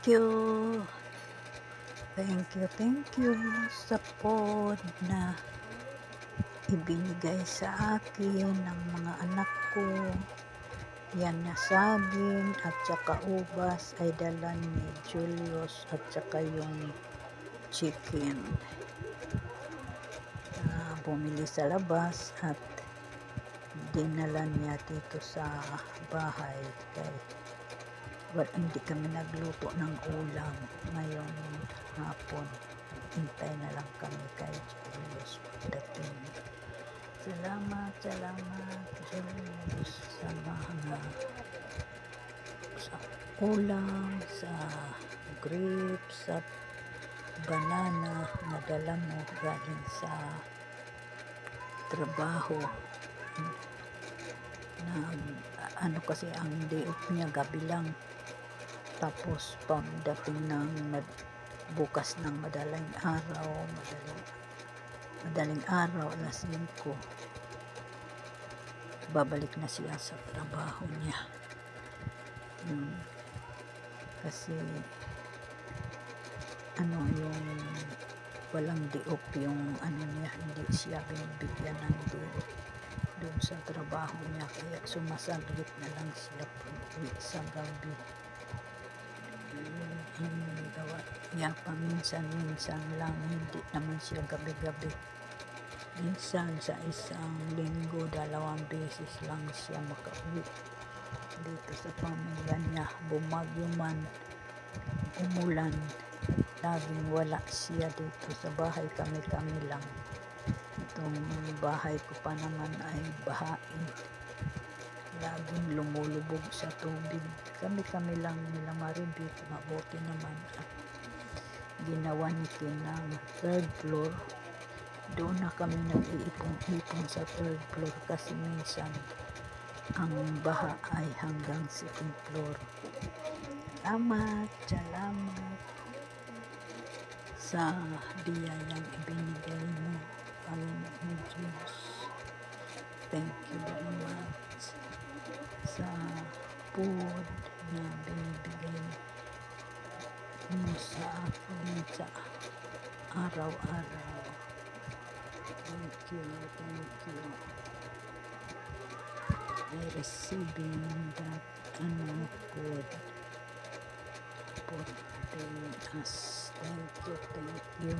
you. Thank you sa pod na ibinigay sa akin ng mga anak ko. Yan na saging at saka ubas ay dala ni Julius at saka yung chicken. Bumili sa labas at dinala niya dito sa bahay kay hindi kami nagluto ng ulam ngayon hapon. Hintay na lang kami kay Julius pagdating. Salamat Julius sa mga sa ulam, sa grapes at banana na dala mo galing sa trabaho na kasi ang day off niya gabi lang, tapos pagdating ng bukas ng madaling araw alas 5 babalik na siya sa trabaho niya. Kasi yung walang day off yung niya, hindi siya binibigyan ng day off doon sa trabaho niya, kaya sumasaglit na lang sila pag-uwi sa gabi. Gawa niya paminsan lang, hindi naman siya gabi-gabi. Minsan sa isang linggo 2 beses lang siya makauwi dito sa pamilya niya. Bumagyo man, umulan, laging wala siya dito sa bahay. Kami lang. Itong bahay ko pa naman ay bahain, laging lumulubog sa tubig. Kami lang nila Maribit, mabuti naman at ginawa nito ng 3rd floor. Doon na kami nag-iipon sa 3rd floor kasi minsan ang baha ay hanggang 2nd floor. Salamat sa biyayang ibinigay mo, Panginoon Diyos. Thank you very much sa food na binibigay mo sa akin sa araw-araw. Thank you. I receiving that food for us. Thank you.